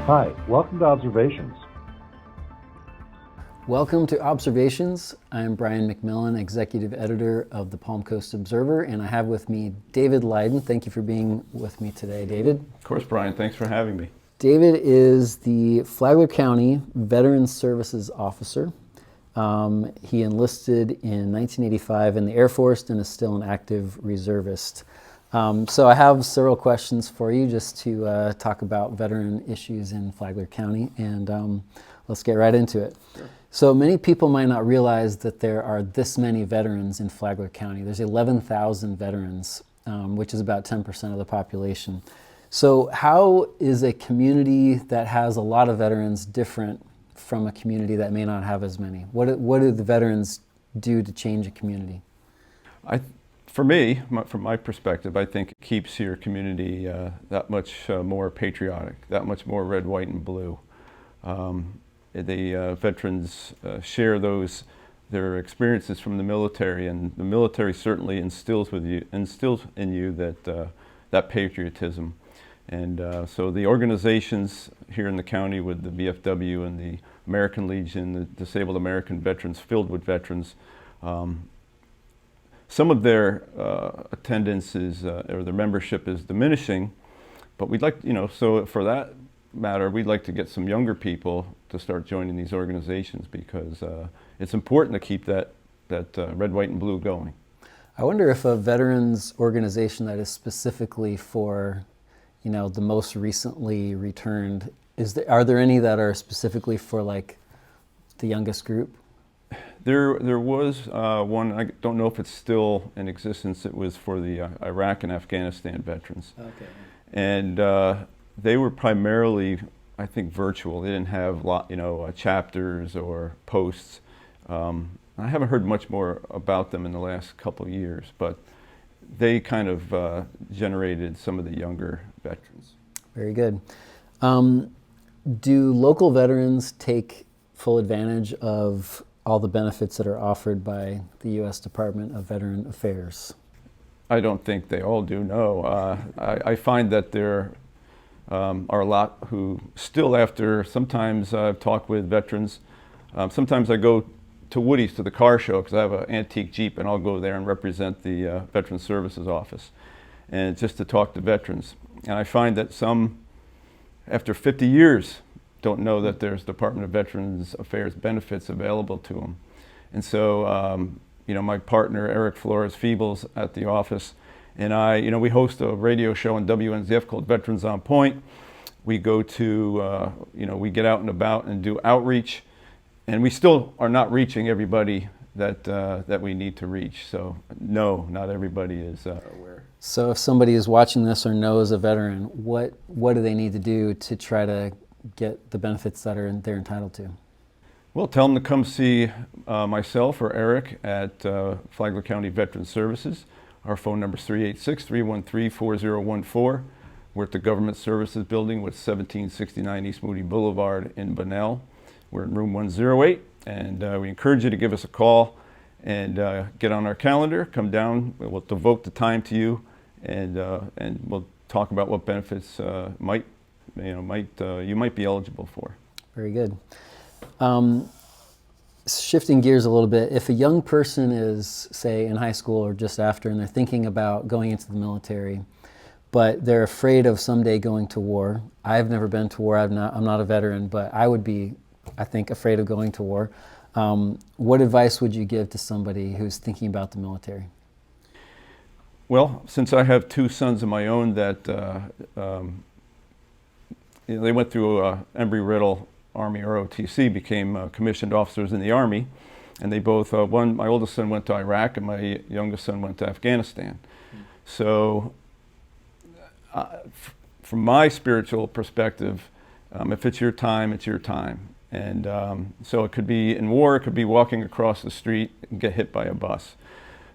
Hi, welcome to Observations. Welcome to Observations. I'm Brian McMillan, Executive Editor of the Palm Coast Observer, and I have with me David Lydon. Thank you for being with me today, David. Of course, Brian. Thanks for having me. David is the Flagler County Veterans Services Officer. He enlisted in 1985 in the Air Force and is still an active reservist. So I have several questions for you just to talk about veteran issues in Flagler County, and let's get right into it. Sure. So many people might not realize that there are this many veterans in Flagler County. There's 11,000 veterans, which is about 10% of the population. So how is a community that has a lot of veterans different from a community that may not have as many? What do the veterans do to change a community? For me, from my perspective, I think it keeps your community that much more patriotic, that much more red, white, and blue. The veterans share their experiences from the military, and the military certainly instills in you that patriotism. And so the organizations here in the county with the VFW and the American Legion, the Disabled American Veterans, filled with veterans, some of their attendance or their membership is diminishing, but we'd like, so for that matter, we'd like to get some younger people to start joining these organizations because it's important to keep that red, white, and blue going. I wonder if a veterans organization that is specifically for, the most recently returned, are there any that are specifically for like the youngest group? There was one, I don't know if it's still in existence, it was for the Iraq and Afghanistan veterans. Okay. And they were primarily, I think, virtual. They didn't have chapters or posts. I haven't heard much more about them in the last couple of years, but they kind of generated some of the younger veterans. Very good. Do local veterans take full advantage of all the benefits that are offered by the U.S. Department of Veteran Affairs? I don't think they all do, no. I find that there are a lot who still sometimes I've talked with veterans. Sometimes I go to Woody's to the car show because I have an antique Jeep, and I'll go there and represent the Veteran Services Office and just to talk to veterans. And I find that some, after 50 years, don't know that there's Department of Veterans Affairs benefits available to them. And so, my partner, Eric Flores-Feebles at the office, and I, we host a radio show on WNZF called Veterans on Point. We go to, we get out and about and do outreach, and we still are not reaching everybody that we need to reach. So, no, not everybody is aware. So if somebody is watching this or knows a veteran, what do they need to do to try to get the benefits that they're entitled to? Well, tell them to come see myself or Eric at Flagler County Veterans Services. Our phone number is 386-313-4014. We're at the Government Services Building with 1769 East Moody Boulevard in Bunnell. We're in room 108, and we encourage you to give us a call and get on our calendar. Come down. We'll devote the time to you, and we'll talk about what benefits you might be eligible for. Very good. Shifting gears a little bit, if a young person is, say, in high school or just after, and they're thinking about going into the military, but they're afraid of someday going to war. I've never been to war. I'm not a veteran, but I would be, I think, afraid of going to war. What advice would you give to somebody who's thinking about the military? Well, since I have two sons of my own that they went through Embry-Riddle Army ROTC, became commissioned officers in the Army, and they both, my oldest son went to Iraq and my youngest son went to Afghanistan. So from my spiritual perspective, if it's your time, it's your time. And so it could be in war, it could be walking across the street and get hit by a bus.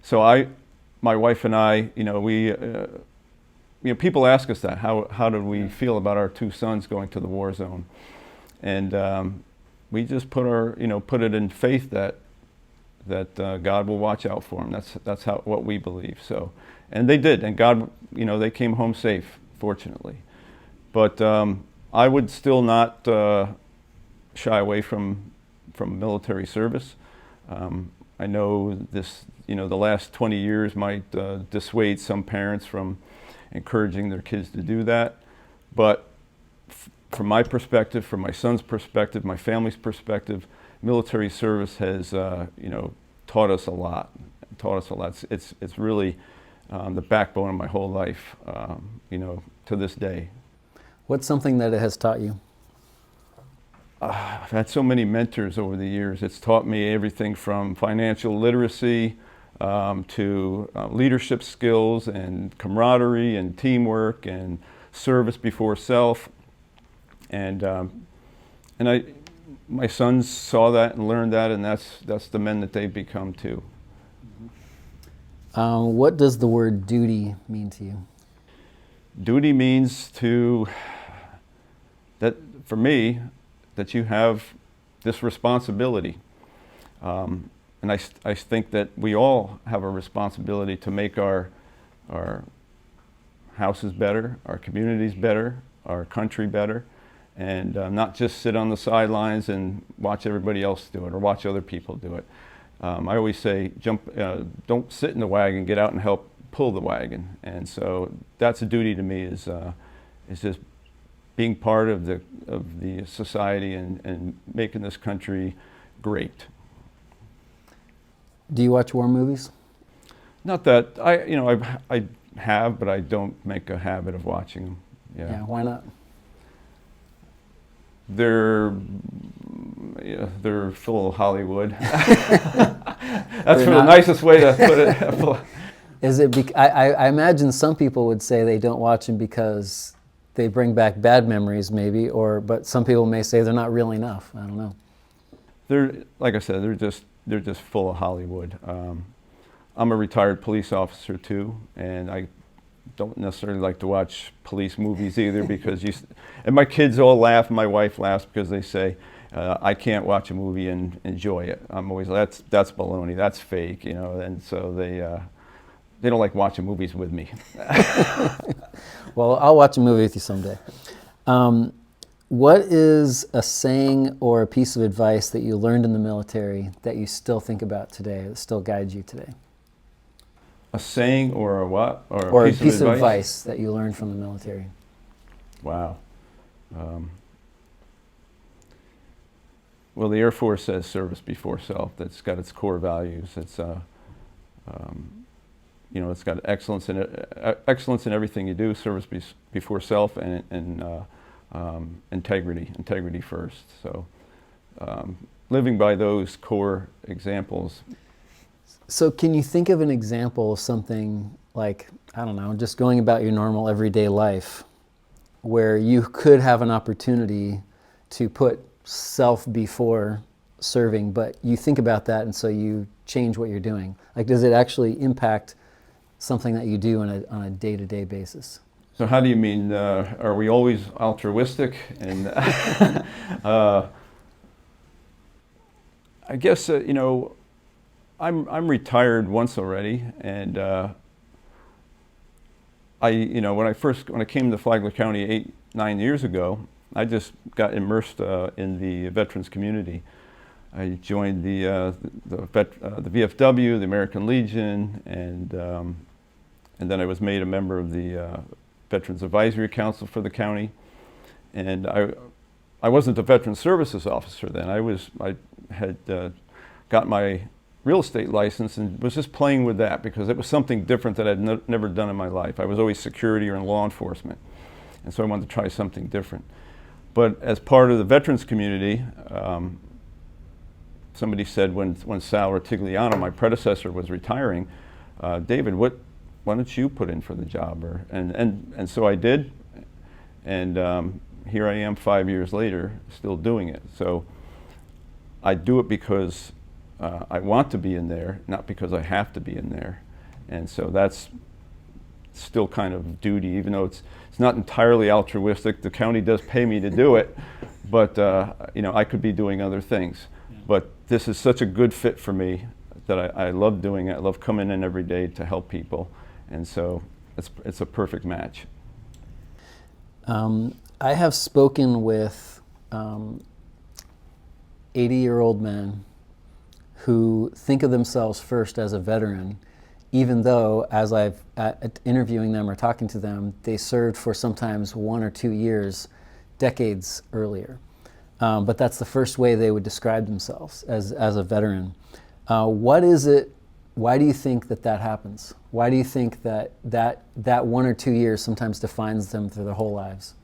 So my wife and I, people ask us that, how do we feel about our two sons going to the war zone? And we just put it in faith that God will watch out for them. That's what we believe. So, and they did, and God, they came home safe, fortunately. But I would still not shy away from military service. I know this, the last 20 years might dissuade some parents from encouraging their kids to do that, but from my perspective, from my son's perspective, my family's perspective, military service has, taught us a lot. It's really the backbone of my whole life, to this day. What's something that it has taught you? I've had so many mentors over the years. It's taught me everything from financial literacy to leadership skills and camaraderie and teamwork and service before self. And my sons saw that and learned that, and that's the men that they've become too. What does the word duty mean to you? Duty means that for me, that you have this responsibility. And I think that we all have a responsibility to make our houses better, our communities better, our country better, and not just sit on the sidelines and watch everybody else do it or watch other people do it. I always say, don't sit in the wagon, get out and help pull the wagon. And so that's a duty to me, is just being part of the society and making this country great. Do you watch war movies? Not that I have, but I don't make a habit of watching them. Yeah, why not? They're full of Hollywood. That's the nicest way to put it. Is it? I imagine some people would say they don't watch them because they bring back bad memories, maybe, but some people may say they're not real enough. I don't know. Like I said, they're just full of Hollywood. I'm a retired police officer too, and I don't necessarily like to watch police movies either because and my kids all laugh, and my wife laughs because they say I can't watch a movie and enjoy it. I'm always that's baloney, that's fake, and so they don't like watching movies with me. Well, I'll watch a movie with you someday. What is a saying or a piece of advice that you learned in the military that you still think about today, that still guides you today? A saying or a what? Or a piece of advice that you learned from the military? Wow. Well, the Air Force says service before self. That's got its core values. It's it's got excellence in everything you do, service before self, and integrity first. So living by those core examples. So can you think of an example of something like, I don't know, just going about your normal everyday life where you could have an opportunity to put self before serving, but you think about that and so you change what you're doing? Like, does it actually impact something that you do on a day-to-day basis? So how do you mean, are we always altruistic? And I guess, I'm retired once already, and when I came to Flagler County 8-9 years ago, I just got immersed in the veterans community. I joined the VFW, the American Legion, and then I was made a member of the Veterans Advisory Council for the county. And I wasn't a veteran services officer then. I had got my real estate license and was just playing with that because it was something different that I'd never done in my life. I was always security or in law enforcement, and so I wanted to try something different. But as part of the veterans community, somebody said when Sal Ratigliano, my predecessor, was retiring, David, why don't you put in for the job? And so I did, and here I am 5 years later, still doing it. So I do it because I want to be in there, not because I have to be in there. And so that's still kind of duty, even though it's not entirely altruistic. The county does pay me to do it, but I could be doing other things. Yeah. But this is such a good fit for me that I love doing it. I love coming in every day to help people, and so it's a perfect match. I have spoken with 80-year-old men who think of themselves first as a veteran, even though, as I've interviewing them or talking to them, they served for sometimes 1 or 2 years, decades earlier. But that's the first way they would describe themselves, as a veteran. What is it? Why do you think that happens? Why do you think that 1 or 2 years sometimes defines them through their whole lives?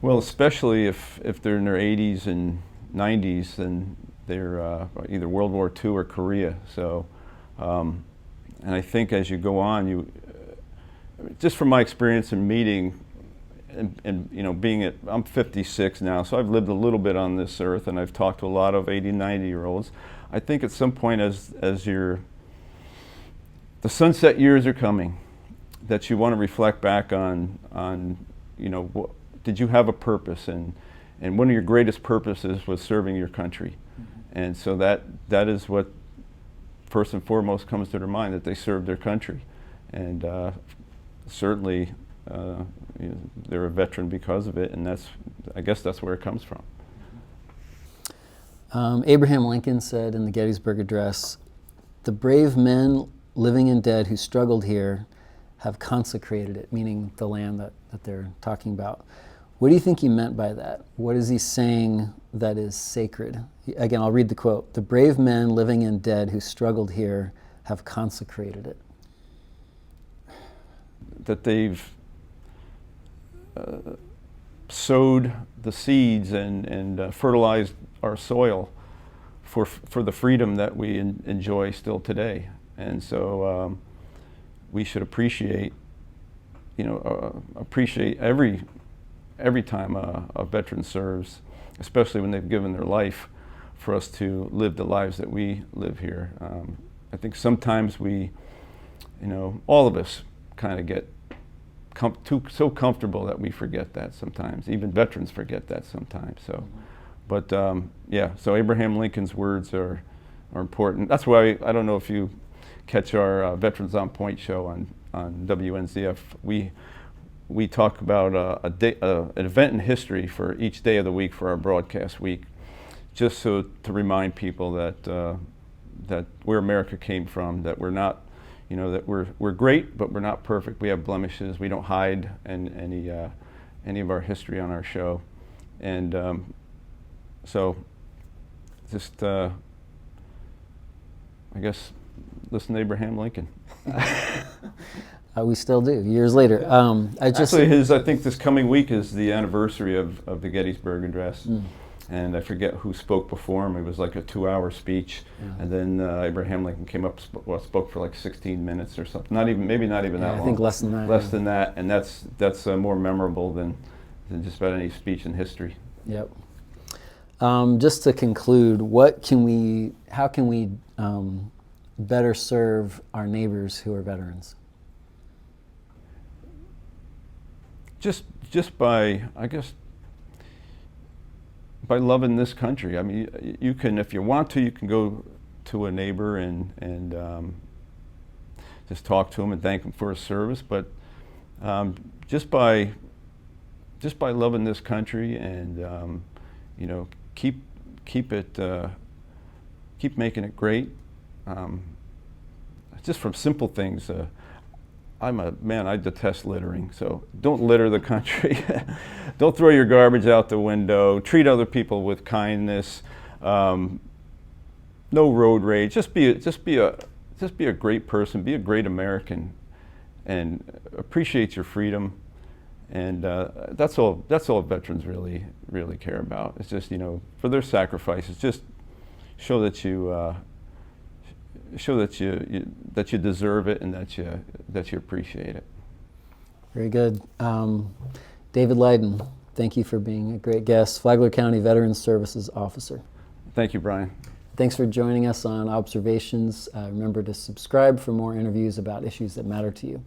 Well, especially if they're in their 80s and 90s, then they're either World War II or Korea. So, and I think as you go on, just from my experience in meeting, and you know, I'm 56 now, so I've lived a little bit on this earth, and I've talked to a lot of 80, 90-year-olds. I think at some point, as the sunset years are coming, that you want to reflect back on you know, did you have a purpose, and one of your greatest purposes was serving your country. And so that is what first and foremost comes to their mind, that they served their country. And certainly you know, they're a veteran because of it, and I guess that's where it comes from. Abraham Lincoln said in the Gettysburg Address, "The brave men, living and dead, who struggled here have consecrated it," meaning the land that they're talking about. What do you think he meant by that? What is he saying that is sacred? Again, I'll read the quote. "The brave men, living and dead, who struggled here have consecrated it." That they've sowed the seeds and fertilized our soil for the freedom that we enjoy still today. And so we should appreciate, you know, every time a veteran serves, especially when they've given their life for us to live the lives that we live here. I think sometimes we, you know, all of us kind of get so comfortable that we forget that sometimes. Even veterans forget that sometimes. So, but yeah, so Abraham Lincoln's words are important. That's why I don't know if you catch our Veterans on Point show on WNZF. We talk about an event in history for each day of the week for our broadcast week, just so to remind people that where America came from, that we're not, you know, that we're great, but we're not perfect. We have blemishes. We don't hide any of our history on our show, and so just I guess listen to Abraham Lincoln. We still do, years later. I think this coming week is the anniversary of the Gettysburg Address. And I forget who spoke before him. It was like a 2-hour speech. Yeah. And then Abraham Lincoln came up, spoke for like 16 minutes or something. Maybe not even that long. I think less than that. Less than that, and that's more memorable than just about any speech in history. Yep. Just to conclude, how can we better serve our neighbors who are veterans? Just by, I guess, by loving this country. I mean, you can, if you want to, you can go to a neighbor and just talk to him and thank him for his service. But just by loving this country and you know, keep making it great. Just from simple things. I detest littering, so don't litter the country. Don't throw your garbage out the window. Treat other people with kindness. No road rage. Just be a great person. Be a great American, and appreciate your freedom. And that's all veterans really care about. It's just, you know, for their sacrifices, just show that you that you deserve it and that you appreciate it. Very good. David Lydon, thank you for being a great guest. Flagler County Veterans Services Officer. Thank you, Brian. Thanks for joining us on Observations. Remember to subscribe for more interviews about issues that matter to you.